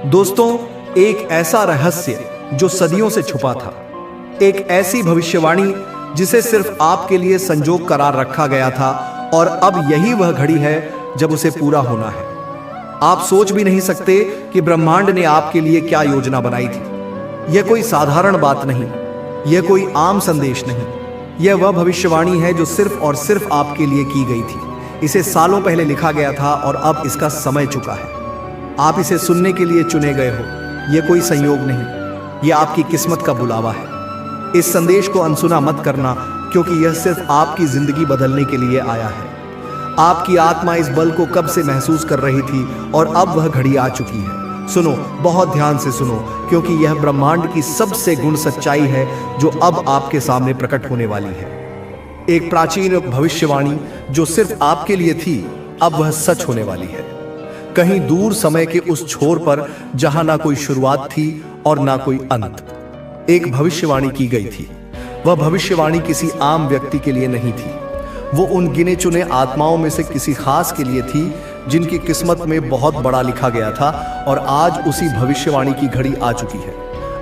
दोस्तों, एक ऐसा रहस्य जो सदियों से छुपा था, एक ऐसी भविष्यवाणी जिसे सिर्फ आपके लिए संजोग करार रखा गया था, और अब यही वह घड़ी है जब उसे पूरा होना है। आप सोच भी नहीं सकते कि ब्रह्मांड ने आपके लिए क्या योजना बनाई थी। यह कोई साधारण बात नहीं, यह कोई आम संदेश नहीं, यह वह भविष्यवाणी है जो सिर्फ और सिर्फ आपके लिए की गई थी। इसे सालों पहले लिखा गया था और अब इसका समय चुका है। आप इसे सुनने के लिए चुने गए हो। यह कोई संयोग नहीं, यह आपकी किस्मत का बुलावा है। इस संदेश को अनसुना मत करना, क्योंकि यह सिर्फ आपकी जिंदगी बदलने के लिए आया है। आपकी आत्मा इस बल को कब से महसूस कर रही थी और अब वह घड़ी आ चुकी है। सुनो, बहुत ध्यान से सुनो, क्योंकि यह ब्रह्मांड की सबसे गुण सच्चाई है जो अब आपके सामने प्रकट होने वाली है। एक प्राचीन भविष्यवाणी जो सिर्फ आपके लिए थी, अब वह सच होने वाली है। कहीं दूर समय के उस छोर पर, जहां ना कोई शुरुआत थी और ना कोई अंत, एक भविष्यवाणी की गई थी। वह भविष्यवाणी किसी आम व्यक्ति के लिए नहीं थी। वो उन गिने चुने आत्माओं में से किसी खास के लिए थी, जिनकी किस्मत में बहुत बड़ा लिखा गया था, और आज उसी भविष्यवाणी की घड़ी आ चुकी है।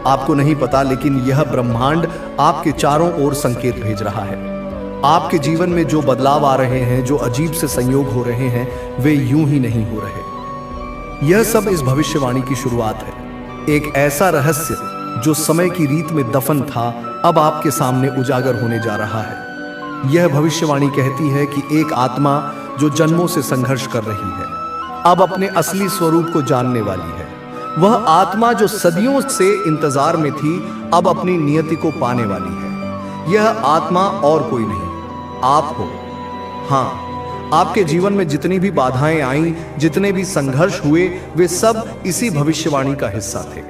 आपको नहीं पता, लेकिन यह ब्रह्मांड आपके चारों ओर संकेत भेज रहा है। आपके जीवन में जो बदलाव आ रहे हैं, जो अजीब से संयोग हो रहे हैं, वे यूं ही नहीं हो रहे। यह सब इस भविष्यवाणी की शुरुआत है। एक ऐसा रहस्य जो समय की रीत में दफन था, अब आपके सामने उजागर होने जा रहा है। यह भविष्यवाणी कहती है कि एक आत्मा जो जन्मों से संघर्ष कर रही है, अब अपने असली स्वरूप को जानने वाली है। वह आत्मा जो सदियों से इंतजार में थी, अब अपनी नियति को पाने वाली है। यह आत्मा और कोई नहीं, आप हो। हाँ, आपके जीवन में जितनी भी बाधाएं आईं, जितने भी संघर्ष हुए, वे सब इसी भविष्यवाणी का हिस्सा थे।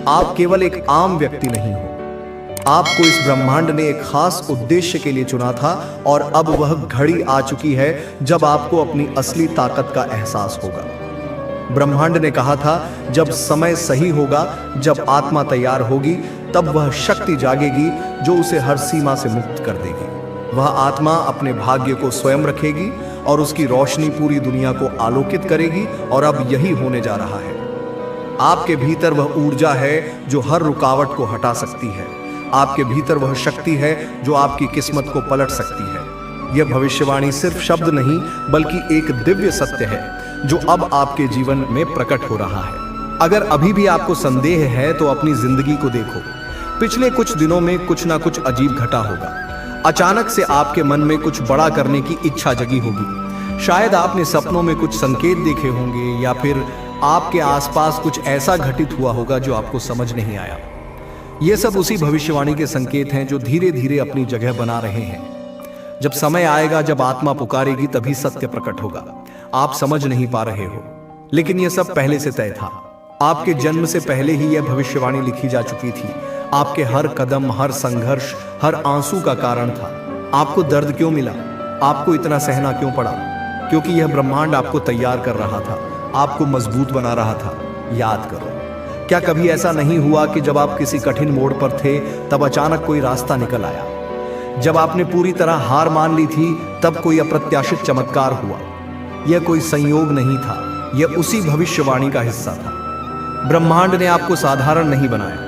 आप केवल एक आम व्यक्ति नहीं हो। आपको इस ब्रह्मांड ने एक खास उद्देश्य के लिए चुना था, और अब वह घड़ी आ चुकी है जब आपको अपनी असली ताकत का एहसास होगा। ब्रह्मांड ने कहा था, जब समय सही होगा, जब आत्मा तैयार होगी, तब वह शक्ति जागेगी जो उसे हर सीमा से मुक्त कर देगी। वह आत्मा अपने भाग्य को स्वयं रखेगी और उसकी रोशनी पूरी दुनिया को आलोकित करेगी, और अब यही होने जा रहा है। आपके भीतर वह ऊर्जा है जो हर रुकावट को हटा सकती है। आपके भीतर वह शक्ति है जो आपकी किस्मत को पलट सकती है। यह भविष्यवाणी सिर्फ शब्द नहीं, बल्कि एक दिव्य सत्य है जो अब आपके जीवन में प्रकट हो रहा है। अगर अभी भी आपको संदेह है, तो अपनी जिंदगी को देखो। पिछले कुछ दिनों में कुछ ना कुछ अजीब घटा होगा। अचानक से आपके मन में कुछ बड़ा करने की इच्छा जगी होगी। शायद आपने सपनों में कुछ संकेत देखे होंगे, या फिर आपके आसपास कुछ ऐसा घटित हुआ होगा जो आपको समझ नहीं आया। ये सब उसी भविष्यवाणी के संकेत हैं जो धीरे धीरे अपनी जगह बना रहे हैं। जब समय आएगा, जब आत्मा पुकारेगी, तभी सत्य प्रकट होगा। आप समझ नहीं पा रहे हो, लेकिन यह सब पहले से तय था। आपके जन्म से पहले ही यह भविष्यवाणी लिखी जा चुकी थी। आपके हर कदम, हर संघर्ष, हर आंसू का कारण था। आपको दर्द क्यों मिला? आपको इतना सहना क्यों पड़ा? क्योंकि यह ब्रह्मांड आपको तैयार कर रहा था, आपको मजबूत बना रहा था। याद करो, क्या कभी ऐसा नहीं हुआ कि जब आप किसी कठिन मोड़ पर थे, तब अचानक कोई रास्ता निकल आया? जब आपने पूरी तरह हार मान ली थी, तब कोई अप्रत्याशित चमत्कार हुआ। यह कोई संयोग नहीं था, यह उसी भविष्यवाणी का हिस्सा था। ब्रह्मांड ने आपको साधारण नहीं बनाया।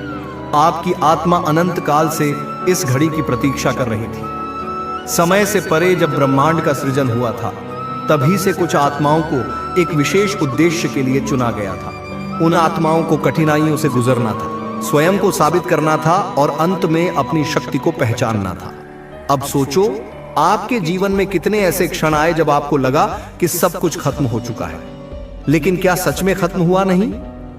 आपकी आत्मा अनंत काल से इस घड़ी की प्रतीक्षा कर रही थी। समय से परे जब ब्रह्मांड का सृजन हुआ था, तभी से कुछ आत्माओं को एक विशेष उद्देश्य के लिए चुना गया था। उन आत्माओं को कठिनाइयों से गुजरना था, स्वयं को साबित करना था, और अंत में अपनी शक्ति को पहचानना था। अब सोचो, आपके जीवन में कितने ऐसे क्षण आए जब आपको लगा कि सब कुछ खत्म हो चुका है। लेकिन क्या सच में खत्म हुआ नहीं?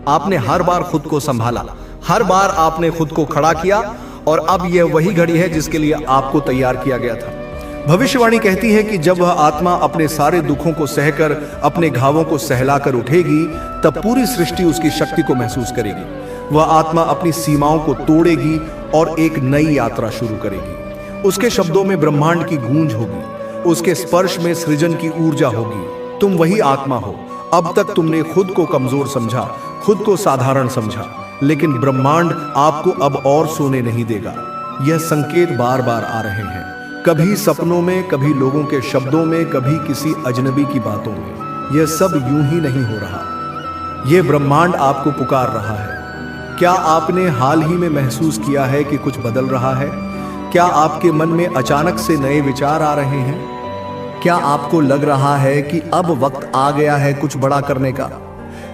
आपने हर बार खुद को संभाला, हर बार आपने खुद को खड़ा किया, और अब यह वही घड़ी है जिसके लिए आपको तैयार किया गया था। भविष्यवाणी कहती है कि जब वह आत्मा अपने सारे दुखों को सहकर, अपने घावों को सहलाकर उठेगी, तब पूरी सृष्टि उसकी शक्ति को महसूस करेगी। वह आत्मा अपनी सीमाओं को तोड़ेगी और एक नई यात्रा शुरू करेगी। उसके शब्दों में ब्रह्मांड की गूंज होगी, उसके स्पर्श में सृजन की ऊर्जा होगी। तुम वही आत्मा हो। अब तक तुमने खुद को कमजोर समझा, खुद को साधारण समझा, लेकिन ब्रह्मांड आपको अब और सोने नहीं देगा। यह संकेत बार बार आ रहे हैं, कभी सपनों में, कभी लोगों के शब्दों में, कभी किसी अजनबी की बातों में। यह सब यूं ही नहीं हो रहा। ये ब्रह्मांड आपको पुकार रहा है। क्या आपने हाल ही में महसूस किया है कि कुछ बदल रहा है? क्या आपके मन में अचानक से नए विचार आ रहे हैं? क्या आपको लग रहा है कि अब वक्त आ गया है कुछ बड़ा करने का?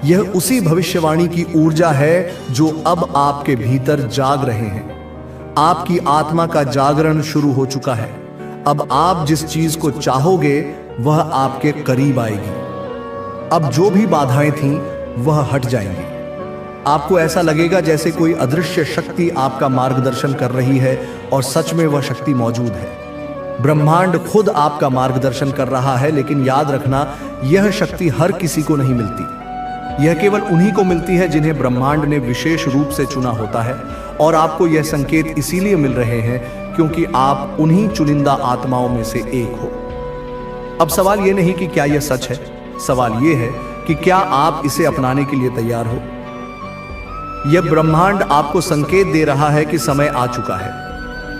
यह उसी भविष्यवाणी की ऊर्जा है जो अब आपके भीतर जाग रहे हैं। आपकी आत्मा का जागरण शुरू हो चुका है। अब आप जिस चीज को चाहोगे वह आपके करीब आएगी। अब जो भी बाधाएं थीं वह हट जाएंगी। आपको ऐसा लगेगा जैसे कोई अदृश्य शक्ति आपका मार्गदर्शन कर रही है और सच में वह शक्ति मौजूद है। ब्रह्मांड खुद आपका मार्गदर्शन कर रहा है, लेकिन याद रखना, यह शक्ति हर किसी को नहीं मिलती। यह केवल उन्हीं को मिलती है जिन्हें ब्रह्मांड ने विशेष रूप से चुना होता है। और आपको यह संकेत इसीलिए मिल रहे हैं क्योंकि आप उन्हीं चुनिंदा आत्माओं में से एक हो। अब सवाल यह नहीं कि क्या यह सच है, सवाल यह है कि क्या आप इसे अपनाने के लिए तैयार हो। यह ब्रह्मांड आपको संकेत दे रहा है कि समय आ चुका है।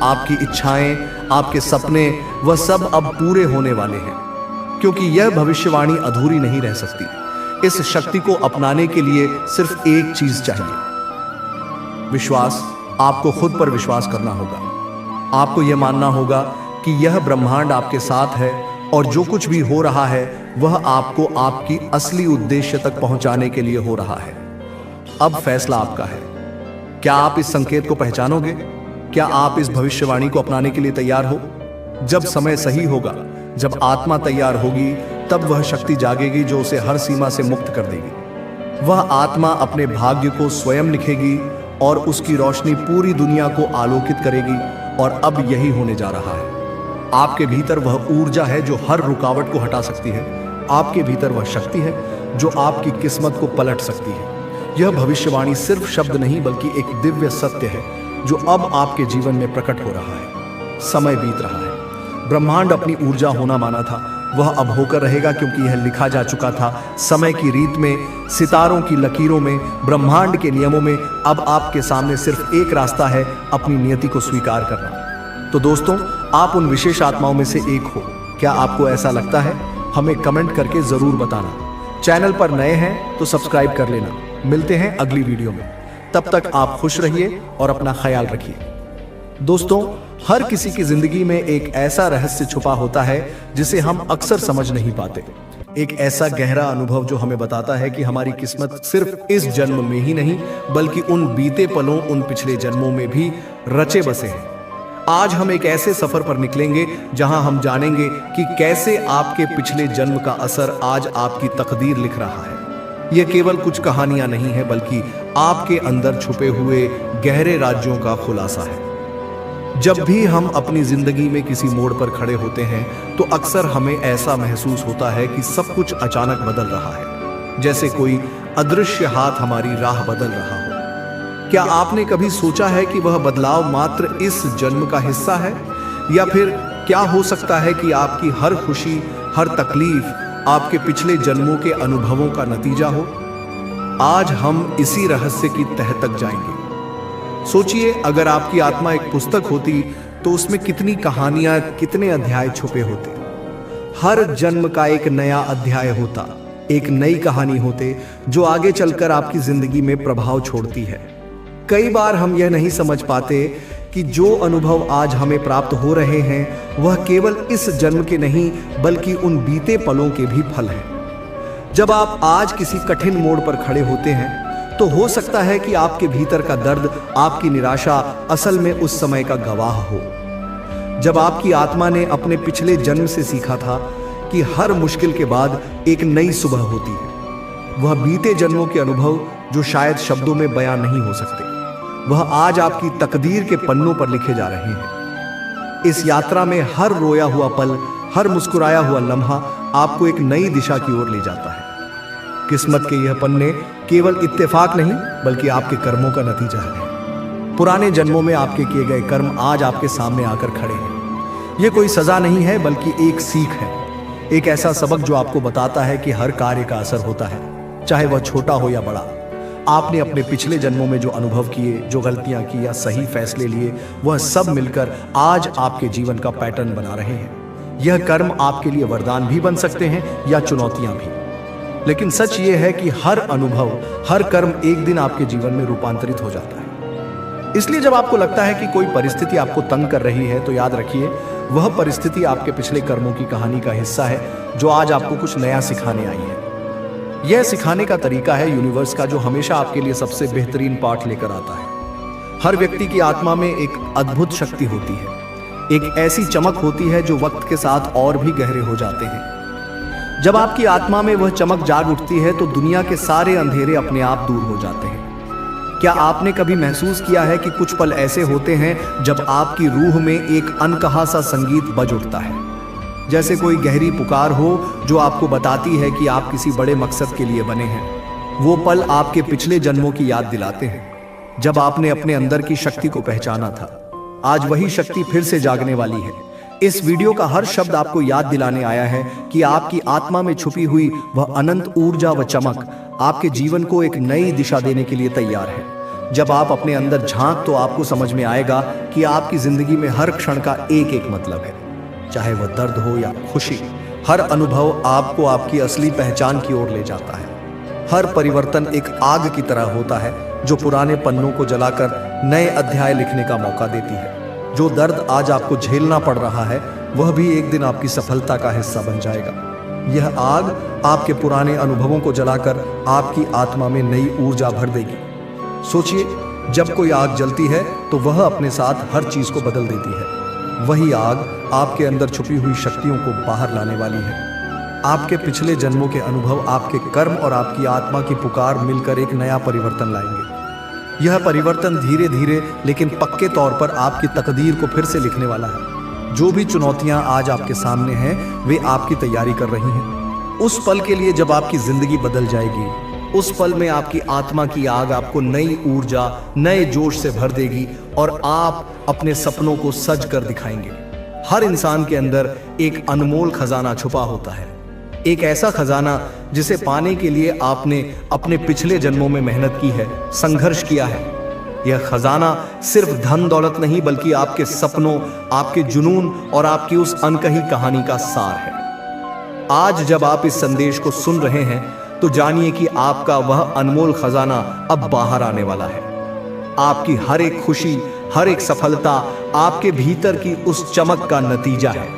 आपकी इच्छाएं, आपके सपने, वह सब अब पूरे होने वाले हैं, क्योंकि यह भविष्यवाणी अधूरी नहीं रह सकती। इस शक्ति को अपनाने के लिए सिर्फ एक चीज चाहिए, विश्वास। आपको खुद पर विश्वास करना होगा। आपको यह मानना होगा कि यह ब्रह्मांड आपके साथ है और जो कुछ भी हो रहा है वह आपको आपकी असली उद्देश्य तक पहुंचाने के लिए हो रहा है। अब फैसला आपका है। क्या आप इस संकेत को पहचानोगे? क्या आप इस भविष्यवाणी को अपनाने के लिए तैयार हो? जब समय सही होगा, जब आत्मा तैयार होगी, तब वह शक्ति जागेगी जो उसे हर सीमा से मुक्त कर देगी। वह आत्मा अपने भाग्य को स्वयं लिखेगी और उसकी रोशनी पूरी दुनिया को आलोकित करेगी। और अब यही होने जा रहा है। आपके भीतर वह ऊर्जा है जो हर रुकावट को हटा सकती है। आपके भीतर वह शक्ति है जो आपकी किस्मत को पलट सकती है। यह भविष्यवाणी सिर्फ शब्द नहीं बल्कि एक दिव्य सत्य है जो अब आपके जीवन में प्रकट हो रहा है। समय बीत रहा है। ब्रह्मांड अपनी ऊर्जा होना माना था, वह अब होकर रहेगा, क्योंकि यह लिखा जा चुका था। समय की रीत में, सितारों की लकीरों में, ब्रह्मांड के नियमों में अब आपके सामने सिर्फ एक रास्ता है, अपनी नियति को स्वीकार करना। तो दोस्तों, आप उन विशेष आत्माओं में से एक हो। क्या आपको ऐसा लगता है? हमें कमेंट करके जरूर बताना। चैनल पर नए हैं तो सब्सक्राइब कर लेना। मिलते हैं अगली वीडियो में। तब तक आप खुश रहिए और अपना ख्याल रखिए। दोस्तों, हर किसी की जिंदगी में एक ऐसा रहस्य छुपा होता है जिसे हम अक्सर समझ नहीं पाते। एक ऐसा गहरा अनुभव जो हमें बताता है कि हमारी किस्मत सिर्फ इस जन्म में ही नहीं बल्कि उन बीते पलों, उन पिछले जन्मों में भी रचे बसे हैं। आज हम एक ऐसे सफर पर निकलेंगे जहां हम जानेंगे कि कैसे आपके पिछले जन्म का असर आज आपकी तकदीर लिख रहा है। यह केवल कुछ कहानियां नहीं है बल्कि आपके अंदर छुपे हुए गहरे राज्यों का खुलासा है। जब भी हम अपनी जिंदगी में किसी मोड़ पर खड़े होते हैं तो अक्सर हमें ऐसा महसूस होता है कि सब कुछ अचानक बदल रहा है, जैसे कोई अदृश्य हाथ हमारी राह बदल रहा हो। क्या आपने कभी सोचा है कि वह बदलाव मात्र इस जन्म का हिस्सा है, या फिर क्या हो सकता है कि आपकी हर खुशी, हर तकलीफ आपके पिछले जन्मों के अनुभवों का नतीजा हो? आज हम इसी रहस्य की तह तक जाएंगे। सोचिए, अगर आपकी आत्मा एक पुस्तक होती तो उसमें कितनी कहानियां, कितने अध्याय छुपे होते। हर जन्म का एक नया अध्याय होता, एक नई कहानी होते जो आगे चलकर आपकी जिंदगी में प्रभाव छोड़ती है। कई बार हम यह नहीं समझ पाते कि जो अनुभव आज हमें प्राप्त हो रहे हैं वह केवल इस जन्म के नहीं बल्कि उन बीते पलों के भी फल हैं। जब आप आज किसी कठिन मोड़ पर खड़े होते हैं तो हो सकता है कि आपके भीतर का दर्द, आपकी निराशा असल में उस समय का गवाह हो, जब आपकी आत्मा ने अपने पिछले जन्म से सीखा था कि हर मुश्किल के बाद एक नई सुबह होती है। वह बीते जन्मों के अनुभव जो शायद शब्दों में बयां नहीं हो सकते, वह आज आपकी तकदीर के पन्नों पर लिखे जा रहे हैं। इस यात्रा में हर रोया हुआ पल, हर मुस्कुराया हुआ लम्हा आपको एक नई दिशा की ओर ले जाता है। किस्मत के यह पन्ने केवल इत्तेफाक नहीं बल्कि आपके कर्मों का नतीजा है। पुराने जन्मों में आपके किए गए कर्म आज आपके सामने आकर खड़े हैं। यह कोई सजा नहीं है बल्कि एक सीख है, एक ऐसा सबक जो आपको बताता है कि हर कार्य का असर होता है, चाहे वह छोटा हो या बड़ा। आपने अपने पिछले जन्मों में जो अनुभव किए, जो गलतियां की या सही फैसले लिए, वह सब मिलकर आज आपके जीवन का पैटर्न बना रहे हैं। यह कर्म आपके लिए वरदान भी बन सकते हैं या चुनौतियां भी। लेकिन सच ये है कि हर अनुभव, हर कर्म एक दिन आपके जीवन में रूपांतरित हो जाता है। इसलिए जब आपको लगता है कि कोई परिस्थिति आपको तंग कर रही है, तो याद रखिए वह परिस्थिति आपके पिछले कर्मों की कहानी का हिस्सा है, जो आज आपको कुछ नया सिखाने आई है। यह सिखाने का तरीका है यूनिवर्स का, जो हमेशा आपके लिए सबसे बेहतरीन पाठ लेकर आता है। हर व्यक्ति की आत्मा में एक अद्भुत शक्ति होती है, एक ऐसी चमक होती है जो वक्त के साथ और भी गहरे हो जाते हैं। जब आपकी आत्मा में वह चमक जाग उठती है, तो दुनिया के सारे अंधेरे अपने आप दूर हो जाते हैं। क्या आपने कभी महसूस किया है कि कुछ पल ऐसे होते हैं जब आपकी रूह में एक अनकहा सा संगीत बज उठता है, जैसे कोई गहरी पुकार हो जो आपको बताती है कि आप किसी बड़े मकसद के लिए बने हैं। वो पल आपके पिछले जन्मों की याद दिलाते हैं, जब आपने अपने अंदर की शक्ति को पहचाना था। आज वही शक्ति फिर से जागने वाली है। इस वीडियो का हर शब्द आपको याद दिलाने आया है कि आपकी आत्मा में छुपी हुई वह अनंत ऊर्जा व चमक आपके जीवन को एक नई दिशा देने के लिए तैयार है। जब आप अपने अंदर झांक, तो आपको समझ में आएगा कि आपकी जिंदगी में हर क्षण का एक एक मतलब है, चाहे वह दर्द हो या खुशी। हर अनुभव आपको आपकी असली पहचान की ओर ले जाता है। हर परिवर्तन एक आग की तरह होता है, जो पुराने पन्नों को जलाकर नए अध्याय लिखने का मौका देती है। जो दर्द आज आपको झेलना पड़ रहा है, वह भी एक दिन आपकी सफलता का हिस्सा बन जाएगा। यह आग आपके पुराने अनुभवों को जलाकर आपकी आत्मा में नई ऊर्जा भर देगी। सोचिए, जब कोई आग जलती है तो वह अपने साथ हर चीज को बदल देती है। वही आग आपके अंदर छुपी हुई शक्तियों को बाहर लाने वाली है। आपके पिछले जन्मों के अनुभव, आपके कर्म और आपकी आत्मा की पुकार मिलकर एक नया परिवर्तन लाएंगे। यह परिवर्तन धीरे धीरे लेकिन पक्के तौर पर आपकी तकदीर को फिर से लिखने वाला है। जो भी चुनौतियां आज आपके सामने हैं, वे आपकी तैयारी कर रही हैं। उस पल के लिए जब आपकी जिंदगी बदल जाएगी, उस पल में आपकी आत्मा की आग आपको नई ऊर्जा, नए जोश से भर देगी और आप अपने सपनों को सज कर दिखाएंगे। हर इंसान के अंदर एक अनमोल खजाना छुपा होता है, एक ऐसा खजाना जिसे पाने के लिए आपने अपने पिछले जन्मों में मेहनत की है, संघर्ष किया है। यह खजाना सिर्फ धन दौलत नहीं, बल्कि आपके सपनों, आपके जुनून और आपकी उस अनकही कहानी का सार है। आज जब आप इस संदेश को सुन रहे हैं, तो जानिए कि आपका वह अनमोल खजाना अब बाहर आने वाला है। आपकी हर एक खुशी, हर एक सफलता आपके भीतर की उस चमक का नतीजा है।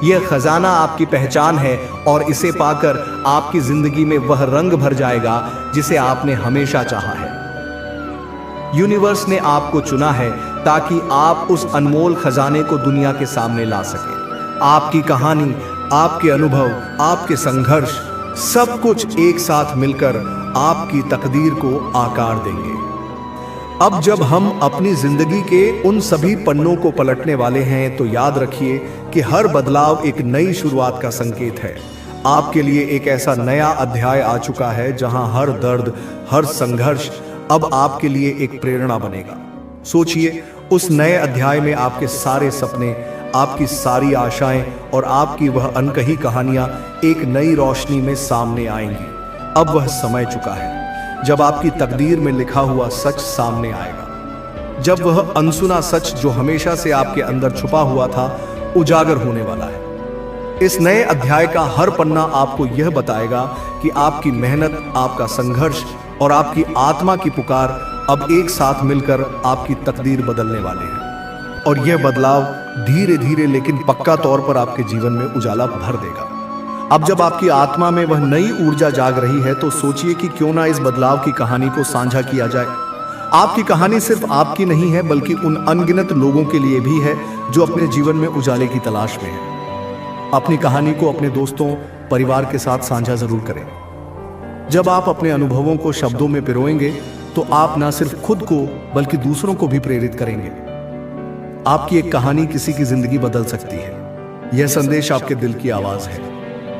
यह खजाना आपकी पहचान है और इसे पाकर आपकी जिंदगी में वह रंग भर जाएगा जिसे आपने हमेशा चाहा है। यूनिवर्स ने आपको चुना है ताकि आप उस अनमोल खजाने को दुनिया के सामने ला सके। आपकी कहानी, आपके अनुभव, आपके संघर्ष, सब कुछ एक साथ मिलकर आपकी तकदीर को आकार देंगे। अब जब हम अपनी जिंदगी के उन सभी पन्नों को पलटने वाले हैं, तो याद रखिए कि हर बदलाव एक नई शुरुआत का संकेत है। आपके लिए एक ऐसा नया अध्याय आ चुका है जहां हर दर्द, हर संघर्ष अब आपके लिए एक प्रेरणा बनेगा। सोचिए, उस नए अध्याय में आपके सारे सपने, आपकी सारी आशाएं और आपकी वह अनकही कहानियां एक नई रोशनी में सामने आएंगी। अब वह समय चुका है जब आपकी तकदीर में लिखा हुआ सच सामने आएगा, जब वह अनसुना सच जो हमेशा से आपके अंदर छुपा हुआ था, उजागर होने वाला है। इस नए अध्याय का हर पन्ना आपको यह बताएगा कि आपकी मेहनत, आपका संघर्ष और आपकी आत्मा की पुकार अब एक साथ मिलकर आपकी तकदीर बदलने वाले हैं। और यह बदलाव धीरे धीरे लेकिन पक्का तौर पर आपके जीवन में उजाला भर देगा। अब जब आपकी आत्मा में वह नई ऊर्जा जाग रही है, तो सोचिए कि क्यों ना इस बदलाव की कहानी को साझा किया जाए। आपकी कहानी सिर्फ आपकी नहीं है, बल्कि उन अनगिनत लोगों के लिए भी है जो अपने जीवन में उजाले की तलाश में है। अपनी कहानी को अपने दोस्तों, परिवार के साथ साझा जरूर करें। जब आप अपने अनुभवों को शब्दों में पिरोएंगे, तो आप न सिर्फ खुद को बल्कि दूसरों को भी प्रेरित करेंगे। आपकी एक कहानी किसी की जिंदगी बदल सकती है। यह संदेश आपके दिल की आवाज है,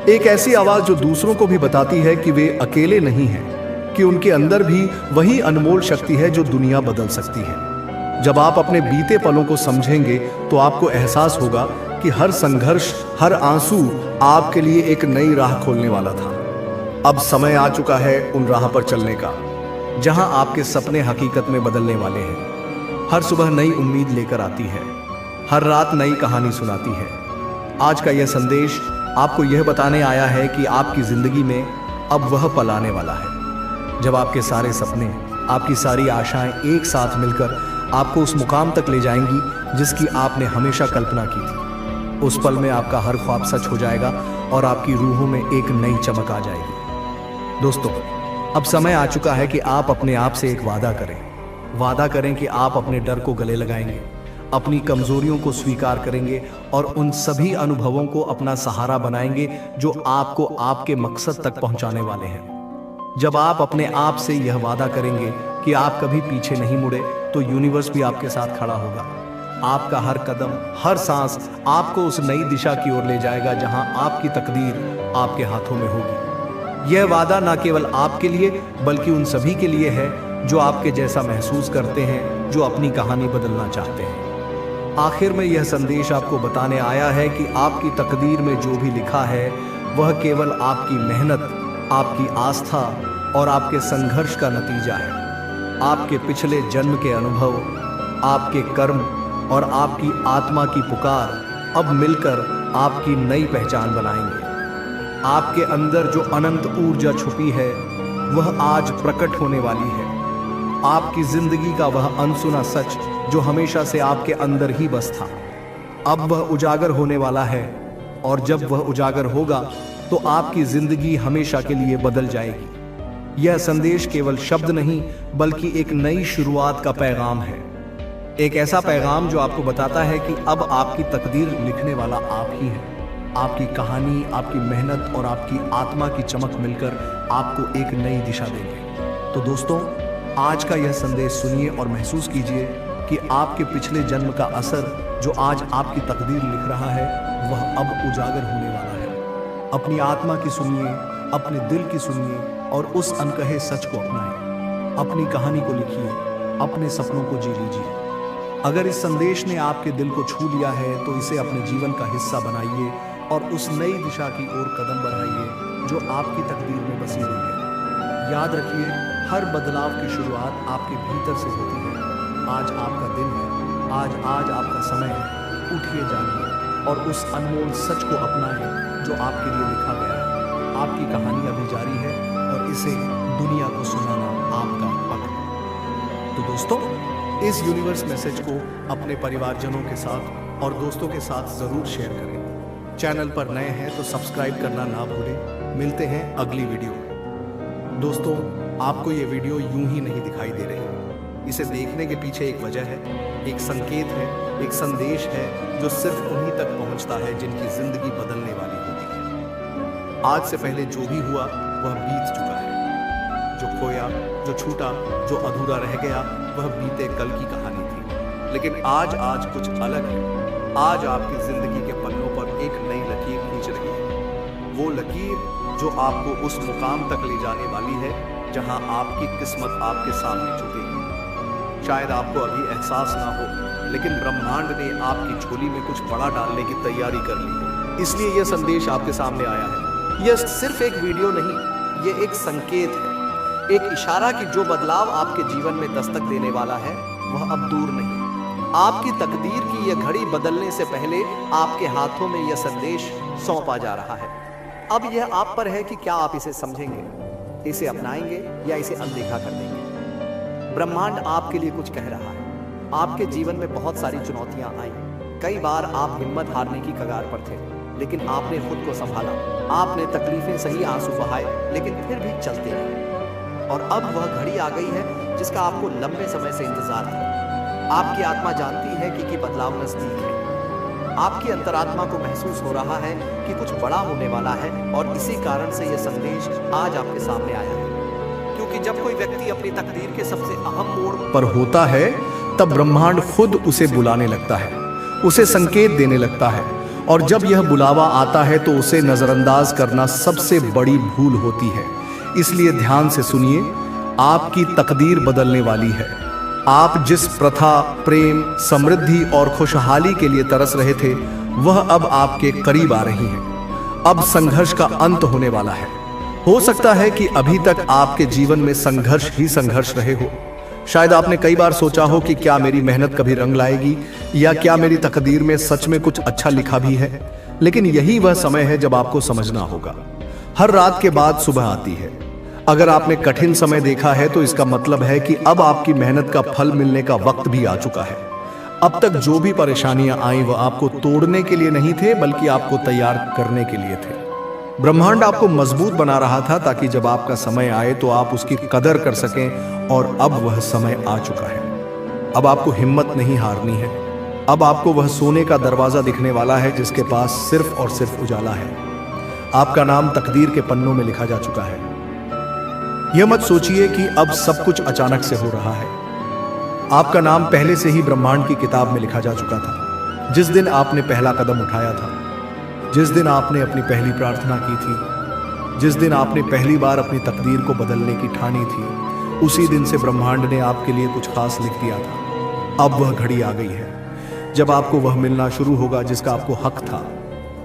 एक ऐसी आवाज जो दूसरों को भी बताती है कि वे अकेले नहीं हैं, कि उनके अंदर भी वही अनमोल शक्ति है जो दुनिया बदल सकती है। जब आप अपने बीते पलों को समझेंगे, तो आपको एहसास होगा कि हर संघर्ष, हर आंसू आपके लिए एक नई राह खोलने वाला था। अब समय आ चुका है उन राह पर चलने का, जहां आपके सपने हकीकत में बदलने वाले हैं। हर सुबह नई उम्मीद लेकर आती है, हर रात नई कहानी सुनाती है। आज का यह संदेश आपको यह बताने आया है कि आपकी जिंदगी में अब वह पल आने वाला है जब आपके सारे सपने, आपकी सारी आशाएं एक साथ मिलकर आपको उस मुकाम तक ले जाएंगी जिसकी आपने हमेशा कल्पना की थी। उस पल में आपका हर ख्वाब सच हो जाएगा और आपकी रूहों में एक नई चमक आ जाएगी। दोस्तों, अब समय आ चुका है कि आप अपने आप से एक वादा करें। वादा करें कि आप अपने डर को गले लगाएंगे, अपनी कमजोरियों को स्वीकार करेंगे और उन सभी अनुभवों को अपना सहारा बनाएंगे जो आपको आपके मकसद तक पहुंचाने वाले हैं। जब आप अपने आप से यह वादा करेंगे कि आप कभी पीछे नहीं मुड़े, तो यूनिवर्स भी आपके साथ खड़ा होगा। आपका हर कदम, हर सांस आपको उस नई दिशा की ओर ले जाएगा जहां आपकी तकदीर आपके हाथों में होगी। यह वादा न केवल आपके लिए बल्कि उन सभी के लिए है जो आपके जैसा महसूस करते हैं, जो अपनी कहानी बदलना चाहते हैं। आखिर में यह संदेश आपको बताने आया है कि आपकी तकदीर में जो भी लिखा है वह केवल आपकी मेहनत, आपकी आस्था और आपके संघर्ष का नतीजा है। आपके पिछले जन्म के अनुभव, आपके कर्म और आपकी आत्मा की पुकार अब मिलकर आपकी नई पहचान बनाएंगे। आपके अंदर जो अनंत ऊर्जा छुपी है वह आज प्रकट होने वाली है। आपकी जिंदगी का वह अनसुना सच जो हमेशा से आपके अंदर ही बस था, अब वह उजागर होने वाला है। और जब वह उजागर होगा तो आपकी जिंदगी हमेशा के लिए बदल जाएगी। यह संदेश केवल शब्द नहीं बल्कि एक नई शुरुआत का पैगाम है। एक ऐसा पैगाम जो आपको बताता है कि अब आपकी तकदीर लिखने वाला आप ही है। आपकी कहानी, आपकी मेहनत और आपकी आत्मा की चमक मिलकर आपको एक नई दिशा देंगे। तो दोस्तों, आज का यह संदेश सुनिए और महसूस कीजिए कि आपके पिछले जन्म का असर जो आज आपकी तकदीर लिख रहा है वह अब उजागर होने वाला है। अपनी आत्मा की सुनिए, अपने दिल की सुनिए और उस अनकहे सच को अपनाएं। अपनी कहानी को लिखिए, अपने सपनों को जी लीजिए। अगर इस संदेश ने आपके दिल को छू लिया है तो इसे अपने जीवन का हिस्सा बनाइए और उस नई दिशा की ओर कदम बढ़ाइए जो आपकी तकदीर में बसी हुई है। याद रखिए, हर बदलाव की शुरुआत आपके भीतर से होती है। आज आपका दिन है, आज आपका समय है। उठिए, जागिए और उस अनमोल सच को अपनाएं जो आपके लिए लिखा गया है। आपकी कहानी अभी जारी है और इसे दुनिया को सुनाना आपका हक है। तो दोस्तों, इस यूनिवर्स मैसेज को अपने परिवारजनों के साथ और दोस्तों के साथ जरूर शेयर करें। चैनल पर नए हैं तो सब्सक्राइब करना ना भूलें। मिलते हैं अगली वीडियो में। दोस्तों, आपको ये वीडियो यूं ही नहीं दिखाई दे रही। इसे देखने के पीछे एक वजह है, एक संकेत है, एक संदेश है जो सिर्फ उन्हीं तक पहुंचता है जिनकी जिंदगी बदलने वाली होती है। आज से पहले जो भी हुआ वह बीत चुका है। जो खोया, जो छूटा, जो अधूरा रह गया वह बीते कल की कहानी थी। लेकिन आज कुछ अलग है। आज आपकी जिंदगी के पन्नों पर एक नई लकीर खींच रही है। वो लकीर जो आपको उस मुकाम तक ले जाने वाली है जहां आपकी किस्मत आपके सामने झुकेगी। शायद आपको अभी एहसास ना हो, लेकिन ब्रह्मांड ने आपकी झोली में कुछ बड़ा डालने की तैयारी कर ली है। इसलिए यह संदेश आपके सामने आया है। यह सिर्फ एक वीडियो नहीं, यह एक संकेत है, एक इशारा कि जो बदलाव आपके जीवन में दस्तक देने वाला है वह अब दूर नहीं। आपकी तकदीर की यह घड़ी बदलने से पहले आपके हाथों में यह संदेश सौंपा जा रहा है। अब यह आप पर है कि क्या आप इसे समझेंगे, इसे अपनाएंगे या इसे अनदेखा कर देंगे। ब्रह्मांड आपके लिए कुछ कह रहा है। आपके जीवन में बहुत सारी चुनौतियां आई। कई बार आप हिम्मत हारने की कगार पर थे, लेकिन आपने खुद को संभाला। आपने तकलीफें सही आंसू बहाए, लेकिन फिर भी चलते रहे। और अब वह घड़ी आ गई है जिसका आपको लंबे समय से इंतजार था। आपकी आत्मा जानती है कि बदलाव नजदीक है। आपकी अंतरात्मा को महसूस हो रहा है कि कुछ बड़ा होने वाला है और इसी कारण से यह संदेश आज आपके सामने आया है। क्योंकि जब कोई व्यक्ति अपनी तकदीर के सबसे अहम मोड़ पर होता है तब ब्रह्मांड खुद उसे बुलाने लगता है, उसे संकेत देने लगता है। और जब यह बुलावा आता है तो उसे नजरअंदाज करना सबसे बड़ी भूल होती है। इसलिए ध्यान से सुनिए, आपकी तकदीर बदलने वाली है। आप जिस प्रथा, प्रेम, समृद्धि और खुशहाली के लिए तरस रहे थे वह अब आपके करीब आ रही है। अब संघर्ष का अंत होने वाला है। हो सकता है कि अभी तक आपके जीवन में संघर्ष ही संघर्ष रहे हो। शायद आपने कई बार सोचा हो कि क्या मेरी मेहनत कभी रंग लाएगी, या क्या मेरी तकदीर में सच में कुछ अच्छा लिखा भी है। लेकिन यही वह समय है जब आपको समझना होगा, हर रात के बाद सुबह आती है। अगर आपने कठिन समय देखा है तो इसका मतलब है कि अब आपकी मेहनत का फल मिलने का वक्त भी आ चुका है। अब तक जो भी परेशानियां आई वह आपको तोड़ने के लिए नहीं थे, बल्कि आपको तैयार करने के लिए थे। ब्रह्मांड आपको मजबूत बना रहा था ताकि जब आपका समय आए तो आप उसकी कदर कर सकें, और अब वह समय आ चुका है। अब आपको हिम्मत नहीं हारनी है। अब आपको वह सोने का दरवाजा दिखने वाला है जिसके पास सिर्फ और सिर्फ उजाला है। आपका नाम तकदीर के पन्नों में लिखा जा चुका है। यह मत सोचिए कि अब सब कुछ अचानक से हो रहा है। आपका नाम पहले से ही ब्रह्मांड की किताब में लिखा जा चुका था। जिस दिन आपने पहला कदम उठाया था, जिस दिन आपने अपनी पहली प्रार्थना की थी, जिस दिन आपने पहली बार अपनी तकदीर को बदलने की ठानी थी, उसी दिन से ब्रह्मांड ने आपके लिए कुछ खास लिख दिया था। अब वह घड़ी आ गई है जब आपको वह मिलना शुरू होगा जिसका आपको हक था।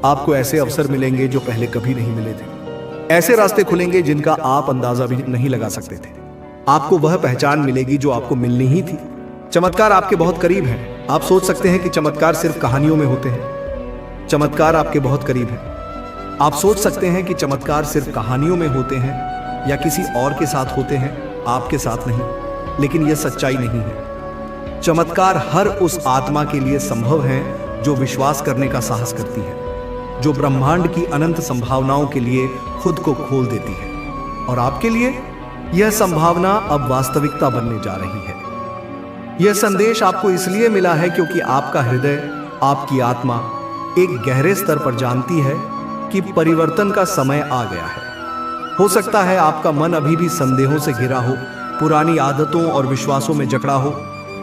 आपको ऐसे अवसर मिलेंगे जो पहले कभी नहीं मिले थे। ऐसे रास्ते खुलेंगे जिनका आप अंदाजा भी नहीं लगा सकते थे। आपको वह पहचान मिलेगी जो आपको मिलनी ही थी। चमत्कार आपके बहुत करीब हैं। आप सोच सकते हैं कि चमत्कार सिर्फ कहानियों में होते हैं। चमत्कार आपके बहुत करीब हैं। आप सोच सकते हैं कि चमत्कार सिर्फ कहानियों में होते हैं या किसी और के साथ होते हैं, आपके साथ नहीं। लेकिन यह सच्चाई नहीं है। चमत्कार हर उस आत्मा के लिए संभव है जो विश्वास करने का साहस करती है, जो ब्रह्मांड की अनंत संभावनाओं के लिए खुद को खोल देती है। और आपके लिए यह संभावना अब वास्तविकता बनने जा रही है। यह संदेश आपको इसलिए मिला है क्योंकि आपका हृदय, आपकी आत्मा एक गहरे स्तर पर जानती है कि परिवर्तन का समय आ गया है। हो सकता है आपका मन अभी भी संदेहों से घिरा हो, पुरानी आदतों और विश्वासों में जकड़ा हो,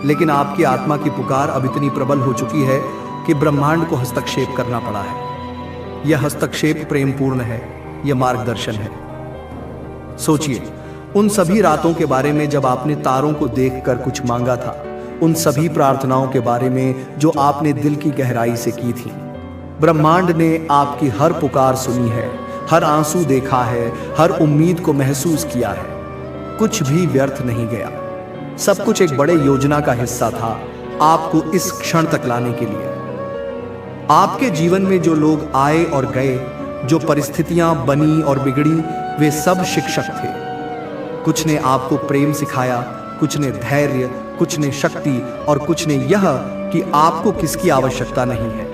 लेकिन आपकी आत्मा की पुकार अब इतनी प्रबल हो चुकी है कि ब्रह्मांड को हस्तक्षेप करना पड़ा है। यह हस्तक्षेप प्रेमपूर्ण है, यह मार्गदर्शन है। सोचिए उन सभी रातों के बारे में जब आपने तारों को देखकर कुछ मांगा था, उन सभी प्रार्थनाओं के बारे में जो आपने दिल की गहराई से की थी। ब्रह्मांड ने आपकी हर पुकार सुनी है, हर आंसू देखा है, हर उम्मीद को महसूस किया है। कुछ भी व्यर्थ नहीं गया। सब कुछ एक बड़े योजना का हिस्सा था, आपको इस क्षण तक लाने के लिए। आपके जीवन में जो लोग आए और गए, जो परिस्थितियां बनी और बिगड़ी, वे सब शिक्षक थे। कुछ ने आपको प्रेम सिखाया, कुछ ने धैर्य, कुछ ने शक्ति, और कुछ ने यह कि आपको किसकी आवश्यकता नहीं है।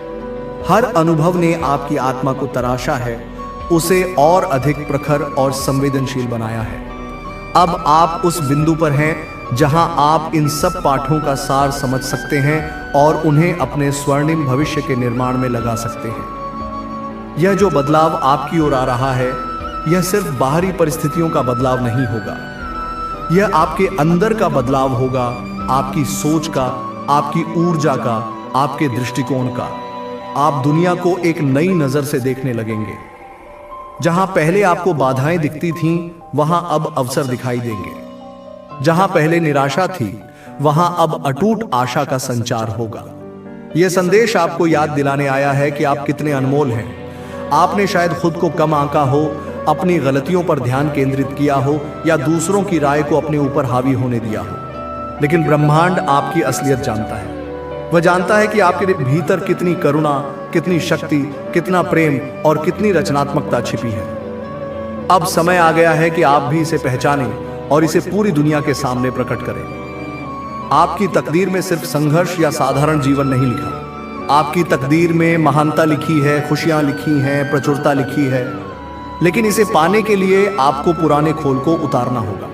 हर अनुभव ने आपकी आत्मा को तराशा है, उसे और अधिक प्रखर और संवेदनशील बनाया है। अब आप उस बिंदु पर हैं जहां आप इन सब पाठों का सार समझ सकते हैं और उन्हें अपने स्वर्णिम भविष्य के निर्माण में लगा सकते हैं। यह जो बदलाव आपकी ओर आ रहा है, यह सिर्फ बाहरी परिस्थितियों का बदलाव नहीं होगा। यह आपके अंदर का बदलाव होगा, आपकी सोच का, आपकी ऊर्जा का, आपके दृष्टिकोण का। आप दुनिया को एक नई नजर से देखने लगेंगे। जहां पहले आपको बाधाएं दिखती थीं, वहां अब अवसर दिखाई देंगे। जहां पहले निराशा थी, वहां अब अटूट आशा का संचार होगा। यह संदेश आपको याद दिलाने आया है कि आप कितने अनमोल हैं। आपने शायद खुद को कम आंका हो, अपनी गलतियों पर ध्यान केंद्रित किया हो, या दूसरों की राय को अपने ऊपर हावी होने दिया हो। लेकिन ब्रह्मांड आपकी असलियत जानता है। वह जानता है कि आपके भीतर कितनी करुणा, कितनी शक्ति, कितना प्रेम और कितनी रचनात्मकता छिपी है। अब समय आ गया है कि आप भी इसे पहचानें और इसे पूरी दुनिया के सामने प्रकट करें। आपकी तकदीर में सिर्फ संघर्ष या साधारण जीवन नहीं लिखा। आपकी तकदीर में महानता लिखी है, खुशियां लिखी हैं, प्रचुरता लिखी है। लेकिन इसे पाने के लिए आपको पुराने खोल को उतारना होगा।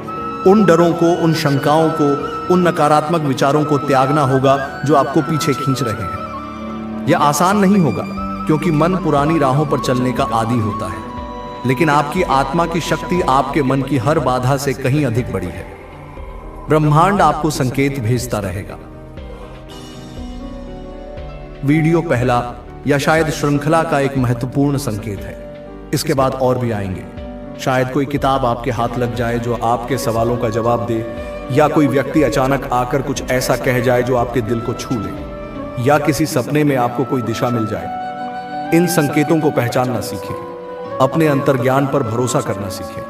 उन डरों को, उन शंकाओं को, उन नकारात्मक विचारों को त्यागना होगा जो आपको पीछे खींच रहे हैं। यह आसान नहीं होगा क्योंकि मन पुरानी राहों पर चलने का आदी होता है। लेकिन आपकी आत्मा की शक्ति आपके मन की हर बाधा से कहीं अधिक बड़ी है। ब्रह्मांड आपको संकेत भेजता रहेगा। वीडियो पहला या शायद श्रृंखला का एक महत्वपूर्ण संकेत है। इसके बाद और भी आएंगे। शायद कोई किताब आपके हाथ लग जाए जो आपके सवालों का जवाब दे, या कोई व्यक्ति अचानक आकर कुछ ऐसा कह जाए जो आपके दिल को छू ले, या किसी सपने में आपको कोई दिशा मिल जाए। इन संकेतों को पहचानना सीखें। अपने अंतर्ज्ञान पर भरोसा करना सीखें।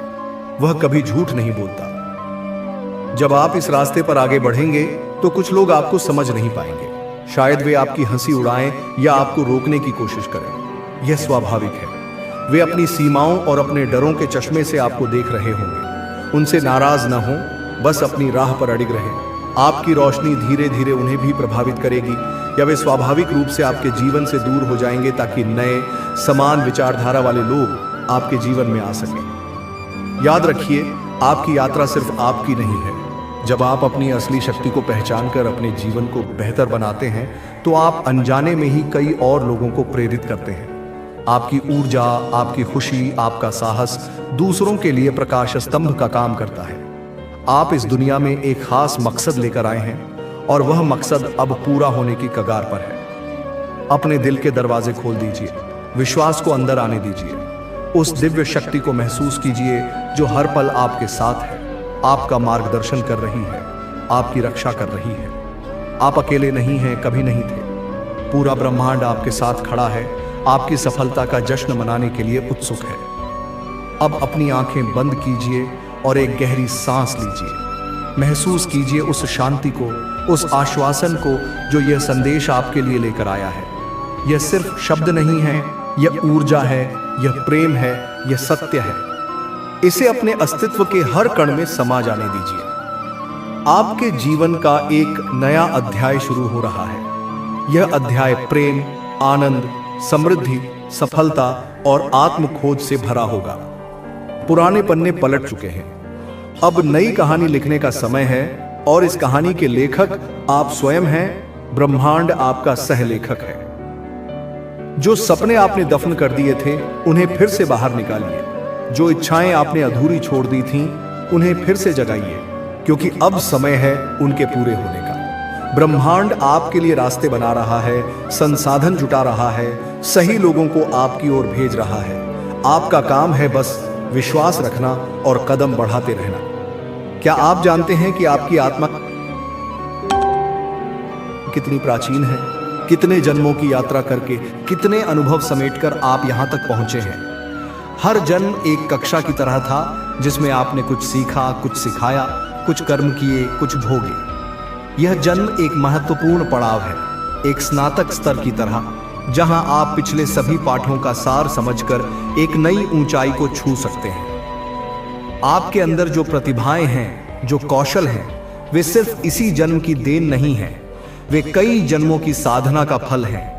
वह कभी झूठ नहीं बोलता। जब आप इस रास्ते पर आगे बढ़ेंगे तो कुछ लोग आपको समझ नहीं पाएंगे। शायद वे आपकी हंसी उड़ाएं या आपको रोकने की कोशिश करें। यह स्वाभाविक है। वे अपनी सीमाओं और अपने डरों के चश्मे से आपको देख रहे होंगे। उनसे नाराज न हो, बस अपनी राह पर अड़िग रहें। आपकी रोशनी धीरे धीरे उन्हें भी प्रभावित करेगी, या वे स्वाभाविक रूप से आपके जीवन से दूर हो जाएंगे ताकि नए समान विचारधारा वाले लोग आपके जीवन में आ सकें। याद रखिए, आपकी यात्रा सिर्फ आपकी नहीं है। जब आप अपनी असली शक्ति को पहचान कर अपने जीवन को बेहतर बनाते हैं तो आप अनजाने में ही कई और लोगों को प्रेरित करते हैं। आपकी ऊर्जा, आपकी खुशी, आपका साहस दूसरों के लिए प्रकाश स्तंभ का काम करता है। आप इस दुनिया में एक खास मकसद लेकर आए हैं और वह मकसद अब पूरा होने की कगार पर है। अपने दिल के दरवाजे खोल दीजिए, विश्वास को अंदर आने दीजिए, उस दिव्य शक्ति को महसूस कीजिए जो हर पल आपके साथ है, आपका मार्गदर्शन कर रही है, आपकी रक्षा कर रही है। आप अकेले नहीं हैं, कभी नहीं थे। पूरा ब्रह्मांड आपके साथ खड़ा है, आपकी सफलता का जश्न मनाने के लिए उत्सुक है। अब अपनी आंखें बंद कीजिए और एक गहरी सांस लीजिए। महसूस कीजिए उस शांति को, उस आश्वासन को जो यह संदेश आपके लिए लेकर आया है। यह सिर्फ शब्द नहीं है, यह ऊर्जा है, यह प्रेम है, यह सत्य है। इसे अपने अस्तित्व के हर कण में समा जाने दीजिए। आपके जीवन का एक नया अध्याय शुरू हो रहा है। यह अध्याय प्रेम, आनंद, समृद्धि, सफलता और आत्म खोज से भरा होगा। पुराने पन्ने पलट चुके हैं, अब नई कहानी लिखने का समय है और इस कहानी के लेखक आप स्वयं हैं। ब्रह्मांड आपका सहलेखक है। जो सपने आपने दफन कर दिए थे उन्हें फिर से बाहर निकालिए। जो इच्छाएं आपने अधूरी छोड़ दी थीं उन्हें फिर से जगाइए, क्योंकि अब समय है उनके पूरे होने का। ब्रह्मांड आपके लिए रास्ते बना रहा है, संसाधन जुटा रहा है, सही लोगों को आपकी ओर भेज रहा है। आपका काम है बस विश्वास रखना और कदम बढ़ाते रहना। क्या आप जानते हैं कि आपकी आत्मा कितनी प्राचीन है? कितने जन्मों की यात्रा करके, कितने अनुभव समेटकर आप यहां तक पहुंचे हैं। हर जन्म एक कक्षा की तरह था जिसमें आपने कुछ सीखा, कुछ सिखाया, कुछ कर्म किए, कुछ भोगे। यह जन्म एक महत्वपूर्ण पड़ाव है, एक स्नातक स्तर की तरह, जहां आप पिछले सभी पाठों का सार समझकर एक नई ऊंचाई को छू सकते हैं। आपके अंदर जो प्रतिभाएं हैं, जो कौशल हैं, वे सिर्फ इसी जन्म की देन नहीं है, वे कई जन्मों की साधना का फल है।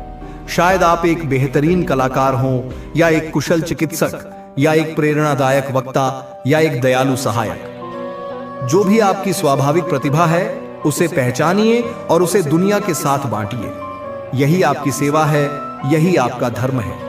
शायद आप एक बेहतरीन कलाकार हों, या एक कुशल चिकित्सक, या एक प्रेरणादायक वक्ता, या एक दयालु सहायक। जो भी आपकी स्वाभाविक प्रतिभा है उसे पहचानिए और उसे दुनिया के साथ बांटिए। यही आपकी सेवा है, यही आपका धर्म है।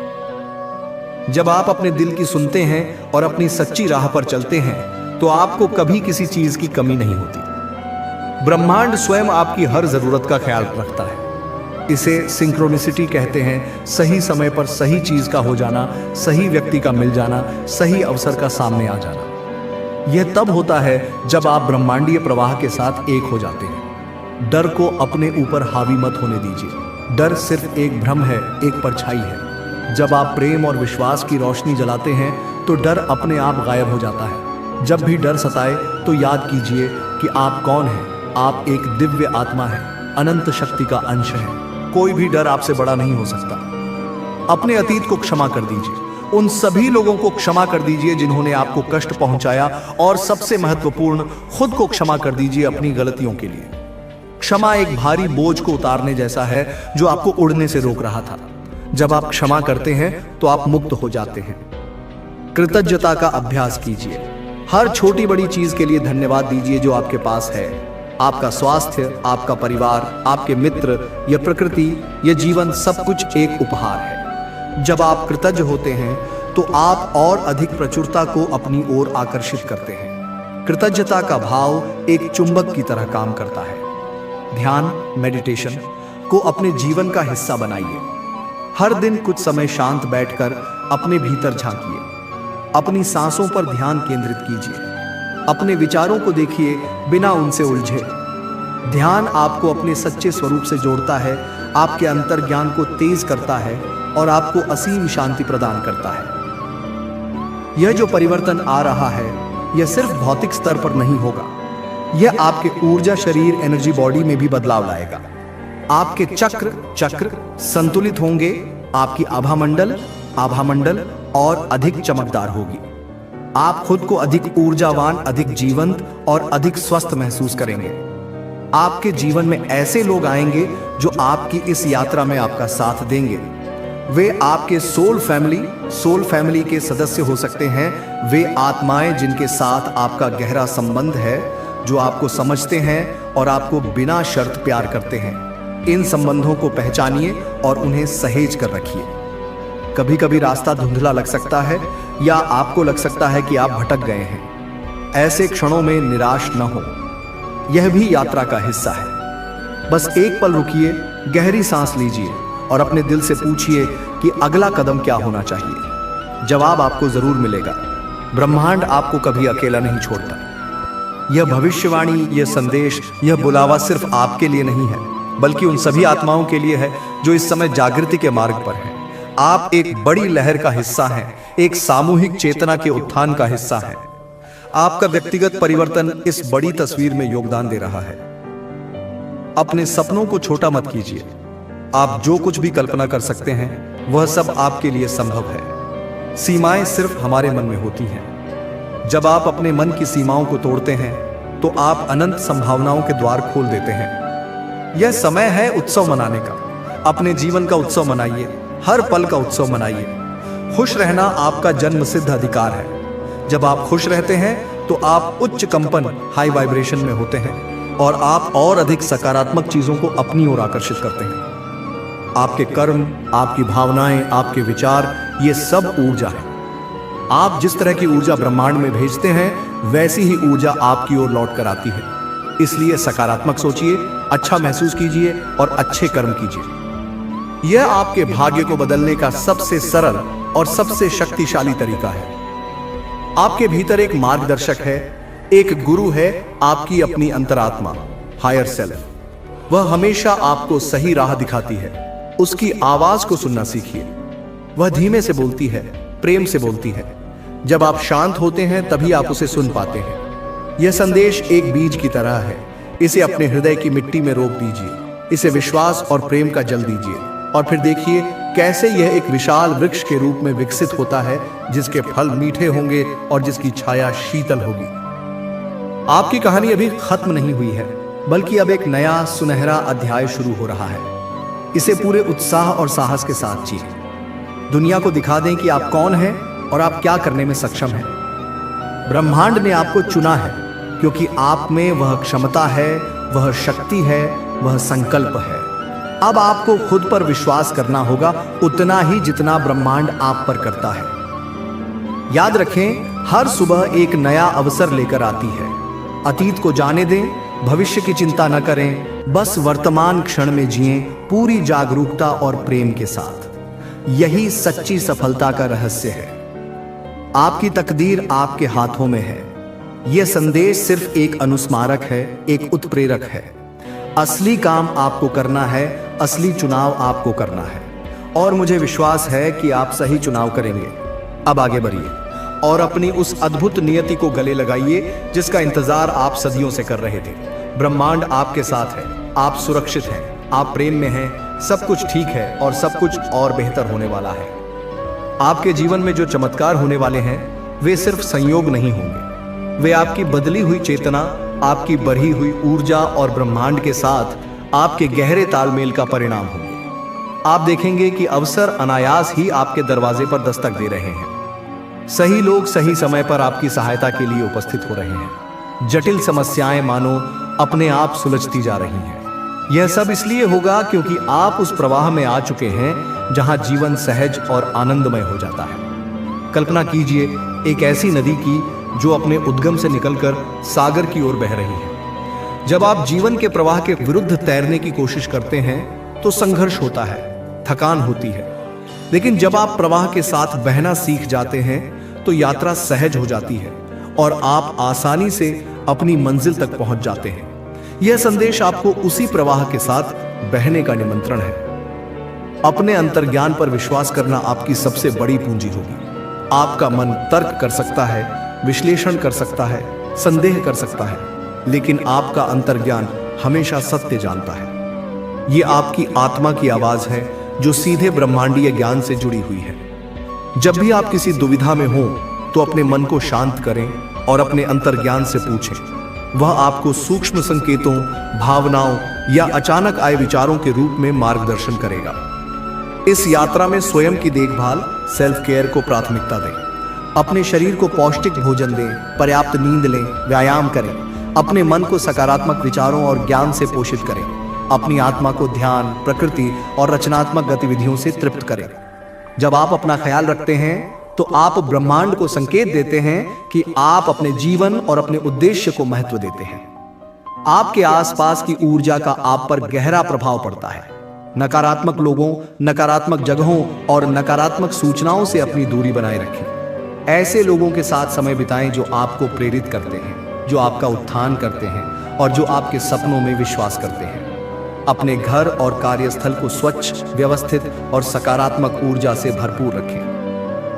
जब आप अपने दिल की सुनते हैं और अपनी सच्ची राह पर चलते हैं तो आपको कभी किसी चीज की कमी नहीं होती। ब्रह्मांड स्वयं आपकी हर जरूरत का ख्याल रखता है। इसे सिंक्रोनिसिटी कहते हैं, सही समय पर सही चीज का हो जाना, सही व्यक्ति का मिल जाना, सही अवसर का सामने आ जाना। यह तब होता है जब आप ब्रह्मांडीय प्रवाह के साथ एक हो जाते हैं। डर को अपने ऊपर हावी मत होने दीजिए। डर सिर्फ एक भ्रम है, एक परछाई है। जब आप प्रेम और विश्वास की रोशनी जलाते हैं तो डर अपने आप गायब हो जाता है। जब भी डर सताए तो याद कीजिए कि आप कौन हैं। आप एक दिव्य आत्मा हैं, अनंत शक्ति का अंश हैं। कोई भी डर आपसे बड़ा नहीं हो सकता। अपने अतीत को क्षमा कर दीजिए। उन सभी लोगों को क्षमा कर दीजिए जिन्होंने आपको कष्ट पहुंचाया, और सबसे महत्वपूर्ण, खुद को क्षमा कर दीजिए अपनी गलतियों के लिए। क्षमा एक भारी बोझ को उतारने जैसा है जो आपको उड़ने से रोक रहा था। जब आप क्षमा करते हैं तो आप मुक्त हो जाते हैं। कृतज्ञता का अभ्यास कीजिए। हर छोटी बड़ी चीज के लिए धन्यवाद दीजिए जो आपके पास है। आपका स्वास्थ्य, आपका परिवार, आपके मित्र, यह प्रकृति, यह जीवन, सब कुछ एक उपहार है। जब आप कृतज्ञ होते हैं तो आप और अधिक प्रचुरता को अपनी ओर आकर्षित करते हैं। कृतज्ञता का भाव एक चुंबक की तरह काम करता है। ध्यान, मेडिटेशन को अपने जीवन का हिस्सा बनाइए। हर दिन कुछ समय शांत बैठकर अपने भीतर झांकिए। अपनी सांसों पर ध्यान केंद्रित कीजिए। अपने विचारों को देखिए बिना उनसे उलझे। ध्यान आपको अपने सच्चे स्वरूप से जोड़ता है, आपके अंतर्ज्ञान को तेज करता है और आपको असीम शांति प्रदान करता है। यह जो परिवर्तन आ रहा है यह सिर्फ भौतिक स्तर पर नहीं होगा, यह आपके ऊर्जा शरीर, एनर्जी बॉडी में भी बदलाव लाएगा। आपके चक्र संतुलित होंगे। आपकी आभा मंडल और अधिक चमकदार होगी। आप खुद को अधिक ऊर्जावान, अधिक जीवंत और अधिक स्वस्थ महसूस करेंगे। आपके जीवन में ऐसे लोग आएंगे जो आपकी इस यात्रा में आपका साथ देंगे। वे आपके सोल फैमिली के सदस्य हो सकते हैं। वे आत्माएं जिनके साथ आपका गहरा संबंध है, जो आपको समझते हैं और आपको बिना शर्त प्यार करते हैं। इन संबंधों को पहचानिए और उन्हें सहेज कर रखिए। कभी कभी रास्ता धुंधला लग सकता है या आपको लग सकता है कि आप भटक गए हैं। ऐसे क्षणों में निराश न हो, यह भी यात्रा का हिस्सा है। बस एक पल रुकिए, गहरी सांस लीजिए और अपने दिल से पूछिए कि अगला कदम क्या होना चाहिए। जवाब आपको जरूर मिलेगा। ब्रह्मांड आपको कभी अकेला नहीं छोड़ता। यह भविष्यवाणी, यह संदेश, यह बुलावा सिर्फ आपके लिए नहीं है, बल्कि उन सभी आत्माओं के लिए है जो इस समय जागृति के मार्ग पर हैं। आप एक बड़ी लहर का हिस्सा हैं, एक सामूहिक चेतना के उत्थान का हिस्सा हैं। आपका व्यक्तिगत परिवर्तन इस बड़ी तस्वीर में योगदान दे रहा है। अपने सपनों को छोटा मत कीजिए। आप जो कुछ भी कल्पना कर सकते हैं, वह सब आपके लिए संभव है। सीमाएं सिर्फ हमारे मन में होती हैं। जब आप अपने मन की सीमाओं को तोड़ते हैं, तो आप अनंत संभावनाओं के द्वार खोल देते हैं। यह समय है उत्सव मनाने का। अपने जीवन का उत्सव मनाइए, हर पल का उत्सव मनाइए। खुश रहना आपका जन्म सिद्ध अधिकार है। जब आप खुश रहते हैं तो आप उच्च कंपन, हाई वाइब्रेशन में होते हैं और आप और अधिक सकारात्मक चीजों को अपनी ओर आकर्षित करते हैं। आपके कर्म, आपकी भावनाएं, आपके विचार, ये सब ऊर्जा है। आप जिस तरह की ऊर्जा ब्रह्मांड में भेजते हैं, वैसी ही ऊर्जा आपकी ओर लौट कर आती है। इसलिए सकारात्मक सोचिए, अच्छा महसूस कीजिए और अच्छे कर्म कीजिए। यह आपके भाग्य को बदलने का सबसे सरल और सबसे शक्तिशाली तरीका है। आपके भीतर एक मार्गदर्शक है, एक गुरु है, आपकी अपनी अंतरात्मा, हायर सेल्फ। वह हमेशा आपको सही राह दिखाती है। उसकी आवाज को सुनना सीखिए। वह धीमे से बोलती है, प्रेम से बोलती है। जब आप शांत होते हैं, तभी आप उसे सुन पाते हैं। यह संदेश एक बीज की तरह है। इसे अपने हृदय की मिट्टी में रोप दीजिए। इसे विश्वास और प्रेम का जल दीजिए और फिर देखिए कैसे यह एक विशाल वृक्ष के रूप में विकसित होता है, जिसके फल मीठे होंगे और जिसकी छाया शीतल होगी। आपकी कहानी अभी खत्म नहीं हुई है, बल्कि अब एक नया सुनहरा अध्याय शुरू हो रहा है। इसे पूरे उत्साह और साहस के साथ जिए। दुनिया को दिखा दें कि आप कौन हैं और आप क्या करने में सक्षम हैं। ब्रह्मांड ने आपको चुना है क्योंकि आप में वह क्षमता है, वह शक्ति है, वह संकल्प है। अब आपको खुद पर विश्वास करना होगा, उतना ही जितना ब्रह्मांड आप पर करता है। याद रखें, हर सुबह एक नया अवसर लेकर आती है। अतीत को जाने दें, भविष्य की चिंता न करें, बस वर्तमान क्षण में जिएं, पूरी जागरूकता और प्रेम के साथ। यही सच्ची सफलता का रहस्य है। आपकी तकदीर आपके हाथों में है। यह संदेश सिर्फ एक अनुस्मारक है, एक उत्प्रेरक है। असली काम आपको करना है, असली चुनाव आपको करना है और मुझे विश्वास है कि आप सही चुनाव करेंगे। अब आगे बढ़िए और अपनी उस अद्भुत नियति को गले लगाइए जिसका इंतजार आप सदियों से कर रहे थे। ब्रह्मांड आपके साथ है, आप सुरक्षित हैं, आप प्रेम में हैं, सब कुछ ठीक है और सब कुछ और बेहतर होने वाला है। आपके जीवन में जो चमत्कार होने वाले हैं, वे सिर्फ संयोग नहीं होंगे। वे आपकी बदली हुई चेतना, आपकी बढ़ी हुई ऊर्जा और ब्रह्मांड के साथ आपके गहरे तालमेल का परिणाम होंगे। आप देखेंगे कि अवसर अनायास ही आपके दरवाजे पर दस्तक दे रहे हैं। सही लोग सही समय पर आपकी सहायता के लिए उपस्थित हो रहे हैं। जटिल समस्याएं मानो अपने आप सुलझती जा रही हैं। यह सब इसलिए होगा क्योंकि आप उस प्रवाह में आ चुके हैं जहां जीवन सहज और आनंदमय हो जाता है। कल्पना कीजिए एक ऐसी नदी की जो अपने उद्गम से निकलकर सागर की ओर बह रही है। जब आप जीवन के प्रवाह के विरुद्ध तैरने की कोशिश करते हैं तो संघर्ष होता है, थकान होती है, लेकिन जब आप प्रवाह के साथ बहना सीख जाते हैं तो यात्रा सहज हो जाती है और आप आसानी से अपनी मंजिल तक पहुंच जाते हैं। यह संदेश आपको उसी प्रवाह के साथ बहने का निमंत्रण है। अपने अंतर्ज्ञान पर विश्वास करना आपकी सबसे बड़ी पूंजी होगी। आपका मन तर्क कर सकता है, विश्लेषण कर सकता है, संदेह कर सकता है, लेकिन आपका अंतर्ज्ञान हमेशा सत्य जानता है। यह आपकी आत्मा की आवाज है जो सीधे ब्रह्मांडीय ज्ञान से जुड़ी हुई है। जब भी आप किसी दुविधा में हो तो अपने मन को शांत करें और अपने अंतर्ज्ञान से पूछें। वह आपको सूक्ष्म संकेतों, भावनाओं या अचानक आए विचारों के रूप में मार्गदर्शन करेगा। इस यात्रा में स्वयं की देखभाल, सेल्फ केयर को प्राथमिकता दें। अपने शरीर को पौष्टिक भोजन दें, पर्याप्त नींद लें, व्यायाम करें। अपने मन को सकारात्मक विचारों और ज्ञान से पोषित करें। अपनी आत्मा को ध्यान, प्रकृति और रचनात्मक गतिविधियों से तृप्त करें। जब आप अपना ख्याल रखते हैं तो आप ब्रह्मांड को संकेत देते हैं कि आप अपने जीवन और अपने उद्देश्य को महत्व देते हैं। आपके आसपास की ऊर्जा का आप पर गहरा प्रभाव पड़ता है। नकारात्मक लोगों, नकारात्मक जगहों और नकारात्मक सूचनाओं से अपनी दूरी बनाए रखें। ऐसे लोगों के साथ समय बिताएं जो आपको प्रेरित करते हैं, जो आपका उत्थान करते हैं और जो आपके सपनों में विश्वास करते हैं। अपने घर और कार्यस्थल को स्वच्छ, व्यवस्थित और सकारात्मक ऊर्जा से भरपूर रखें।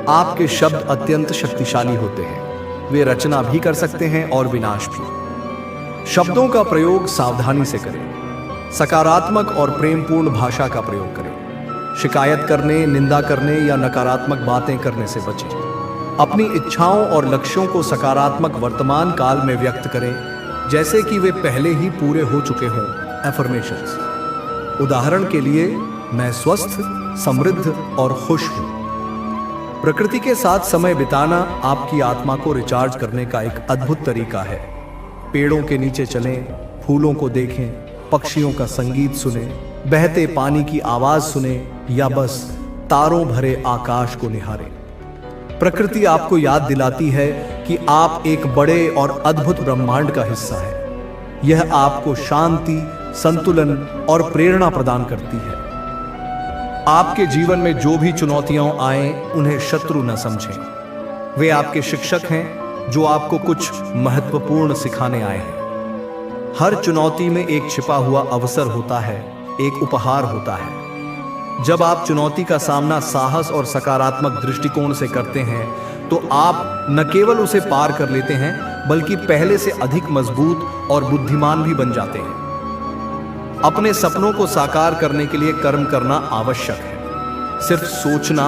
आपके शब्द अत्यंत शक्तिशाली होते हैं। वे रचना भी कर सकते हैं और विनाश भी। शब्दों का प्रयोग सावधानी से करें। सकारात्मक और प्रेमपूर्ण भाषा का प्रयोग करें। शिकायत करने, निंदा करने या नकारात्मक बातें करने से बचें। अपनी इच्छाओं और लक्ष्यों को सकारात्मक वर्तमान काल में व्यक्त करें, जैसे कि वे पहले ही पूरे हो चुके हों। एफर्मेशंस। उदाहरण के लिए, मैं स्वस्थ, समृद्ध और खुश हूं। प्रकृति के साथ समय बिताना आपकी आत्मा को रिचार्ज करने का एक अद्भुत तरीका है। पेड़ों के नीचे चलें, फूलों को देखें, पक्षियों का संगीत सुने, बहते पानी की आवाज सुने या बस तारों भरे आकाश को निहारें। प्रकृति आपको याद दिलाती है कि आप एक बड़े और अद्भुत ब्रह्मांड का हिस्सा हैं। यह आपको शांति, संतुलन और प्रेरणा प्रदान करती है। आपके जीवन में जो भी चुनौतियां आए, उन्हें शत्रु न समझें। वे आपके शिक्षक हैं जो आपको कुछ महत्वपूर्ण सिखाने आए हैं। हर चुनौती में एक छिपा हुआ अवसर होता है, एक उपहार होता है। जब आप चुनौती का सामना साहस और सकारात्मक दृष्टिकोण से करते हैं तो आप न केवल उसे पार कर लेते हैं, बल्कि पहले से अधिक मजबूत और बुद्धिमान भी बन जाते हैं। अपने सपनों को साकार करने के लिए कर्म करना आवश्यक है। सिर्फ सोचना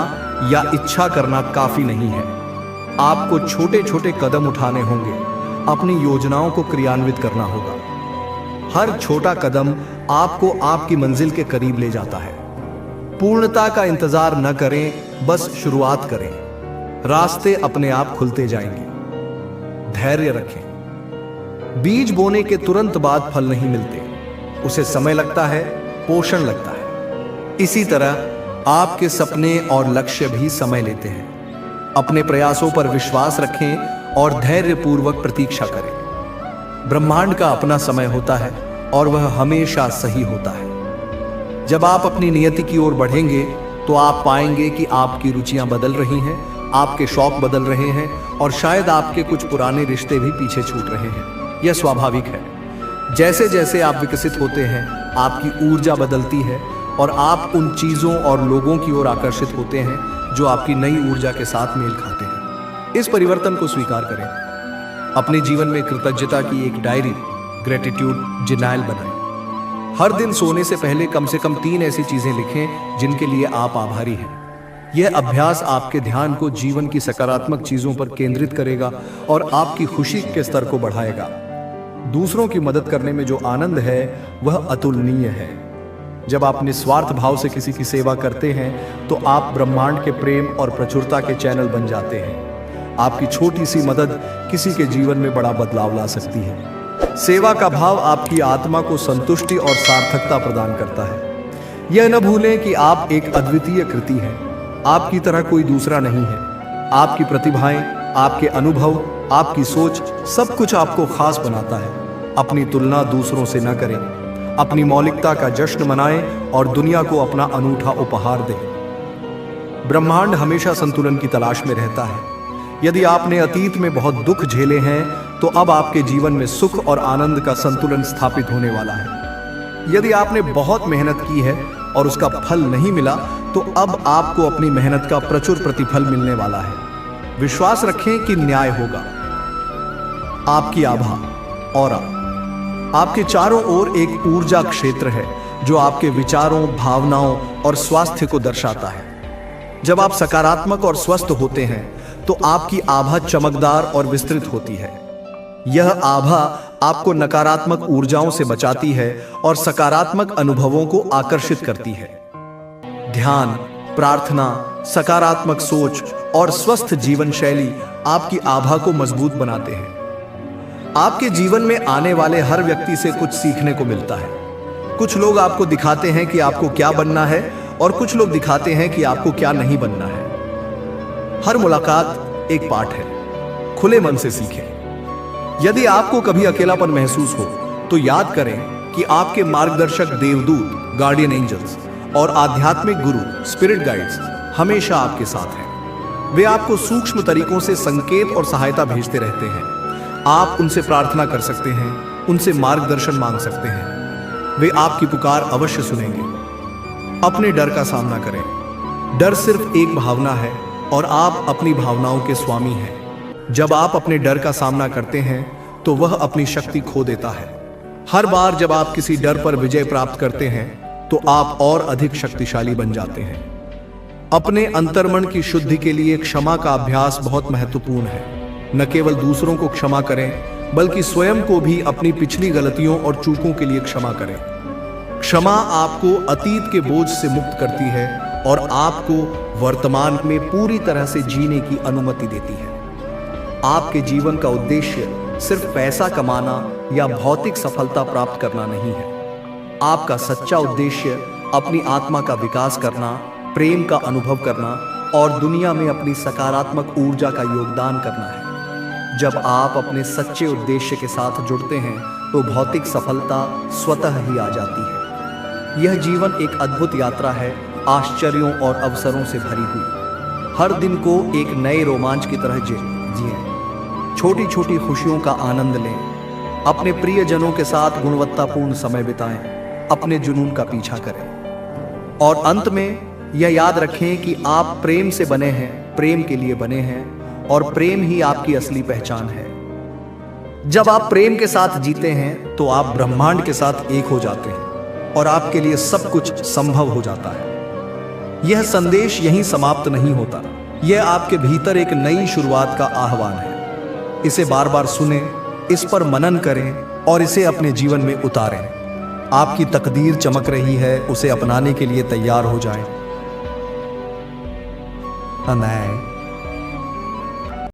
या इच्छा करना काफी नहीं है। आपको छोटे छोटे कदम उठाने होंगे, अपनी योजनाओं को क्रियान्वित करना होगा। हर छोटा कदम आपको आपकी मंजिल के करीब ले जाता है। पूर्णता का इंतजार न करें, बस शुरुआत करें। रास्ते अपने आप खुलते जाएंगे। धैर्य रखें। बीज बोने के तुरंत बाद फल नहीं मिलते, उसे समय लगता है, पोषण लगता है। इसी तरह आपके सपने और लक्ष्य भी समय लेते हैं। अपने प्रयासों पर विश्वास रखें और धैर्यपूर्वक प्रतीक्षा करें। ब्रह्मांड का अपना समय होता है और वह हमेशा सही होता है। जब आप अपनी नियति की ओर बढ़ेंगे तो आप पाएंगे कि आपकी रुचियां बदल रही हैं, आपके शौक बदल रहे हैं और शायद आपके कुछ पुराने रिश्ते भी पीछे छूट रहे हैं। यह स्वाभाविक है। जैसे जैसे आप विकसित होते हैं, आपकी ऊर्जा बदलती है और आप उन चीजों और लोगों की ओर आकर्षित होते हैं जो आपकी नई ऊर्जा के साथ मेल खाते हैं। इस परिवर्तन को स्वीकार करें। अपने जीवन में कृतज्ञता की एक डायरी, ग्रेटिट्यूड जर्नल बनाएं। हर दिन सोने से पहले कम से कम 3 ऐसी चीजें लिखें जिनके लिए आप आभारी हैं। यह अभ्यास आपके ध्यान को जीवन की सकारात्मक चीजों पर केंद्रित करेगा और आपकी खुशी के स्तर को बढ़ाएगा। दूसरों की मदद करने में जो आनंद है वह अतुलनीय है। जब आप निस्वार्थ भाव से किसी की सेवा करते हैं तो आप ब्रह्मांड के प्रेम और प्रचुरता के चैनल बन जाते हैं। आपकी छोटी सी मदद किसी के जीवन में बड़ा बदलाव ला सकती है। सेवा का भाव आपकी आत्मा को संतुष्टि और सार्थकता प्रदान करता है। यह न भूलें कि आप एक अद्वितीय कृति हैं। आपकी तरह कोई दूसरा नहीं है। आपकी प्रतिभाएं, आपके अनुभव, आपकी सोच, सब कुछ आपको खास बनाता है। अपनी तुलना दूसरों से न करें। अपनी मौलिकता का जश्न मनाएं और दुनिया को अपना अनूठा उपहार दें। ब्रह्मांड हमेशा संतुलन की तलाश में रहता है। यदि आपने अतीत में बहुत दुख झेले हैं तो अब आपके जीवन में सुख और आनंद का संतुलन स्थापित होने वाला है। यदि आपने बहुत मेहनत की है और उसका फल नहीं मिला तो अब आपको अपनी मेहनत का प्रचुर प्रतिफल मिलने वाला है। विश्वास रखें कि न्याय होगा। आपकी आभा, ऑरा, आपके चारों ओर एक ऊर्जा क्षेत्र है जो आपके विचारों, भावनाओं और स्वास्थ्य को दर्शाता है। जब आप सकारात्मक और स्वस्थ होते हैं तो आपकी आभा चमकदार और विस्तृत होती है। यह आभा आपको नकारात्मक ऊर्जाओं से बचाती है और सकारात्मक अनुभवों को आकर्षित करती है। ध्यान, प्रार्थना, सकारात्मक सोच और स्वस्थ जीवन शैली आपकी आभा को मजबूत बनाते हैं। आपके जीवन में आने वाले हर व्यक्ति से कुछ सीखने को मिलता है। कुछ लोग आपको दिखाते हैं कि आपको क्या बनना है और कुछ लोग दिखाते हैं कि आपको क्या नहीं बनना है। हर मुलाकात एक पाठ है। खुले मन से सीखें। यदि आपको कभी अकेलापन महसूस हो तो याद करें कि आपके मार्गदर्शक देवदूत, गार्डियन एंजल्स और आध्यात्मिक गुरु, स्पिरिट गाइड्स हमेशा आपके साथ हैं। वे आपको सूक्ष्म तरीकों से संकेत और सहायता भेजते रहते हैं। आप उनसे प्रार्थना कर सकते हैं, उनसे मार्गदर्शन मांग सकते हैं। वे आपकी पुकार अवश्य सुनेंगे। अपने डर का सामना करें। डर सिर्फ एक भावना है और आप अपनी भावनाओं के स्वामी हैं। जब आप अपने डर का सामना करते हैं तो वह अपनी शक्ति खो देता है। हर बार जब आप किसी डर पर विजय प्राप्त करते हैं तो आप और अधिक शक्तिशाली बन जाते हैं। अपने अंतर्मन की शुद्धि के लिए क्षमा का अभ्यास बहुत महत्वपूर्ण है। न केवल दूसरों को क्षमा करें बल्कि स्वयं को भी अपनी पिछली गलतियों और चूकों के लिए क्षमा करें। क्षमा आपको अतीत के बोझ से मुक्त करती है और आपको वर्तमान में पूरी तरह से जीने की अनुमति देती है। आपके जीवन का उद्देश्य सिर्फ पैसा कमाना या भौतिक सफलता प्राप्त करना नहीं है। आपका सच्चा उद्देश्य अपनी आत्मा का विकास करना, प्रेम का अनुभव करना और दुनिया में अपनी सकारात्मक ऊर्जा का योगदान करना है। जब आप अपने सच्चे उद्देश्य के साथ जुड़ते हैं तो भौतिक सफलता स्वतः ही आ जाती है। यह जीवन एक अद्भुत यात्रा है, आश्चर्यों और अवसरों से भरी हुई। हर दिन को एक नए रोमांच की तरह जिएं। छोटी छोटी खुशियों का आनंद लें। अपने प्रियजनों के साथ गुणवत्तापूर्ण समय बिताएं। अपने जुनून का पीछा करें और अंत में यह याद रखें कि आप प्रेम से बने हैं, प्रेम के लिए बने हैं और प्रेम ही आपकी असली पहचान है। जब आप प्रेम के साथ जीते हैं तो आप ब्रह्मांड के साथ एक हो जाते हैं और आपके लिए सब कुछ संभव हो जाता है। यह संदेश यहीं समाप्त नहीं होता। यह आपके भीतर एक नई शुरुआत का आह्वान है। इसे बार बार सुनें, इस पर मनन करें और इसे अपने जीवन में उतारें। आपकी तकदीर चमक रही है, उसे अपनाने के लिए तैयार हो जाएं। अनय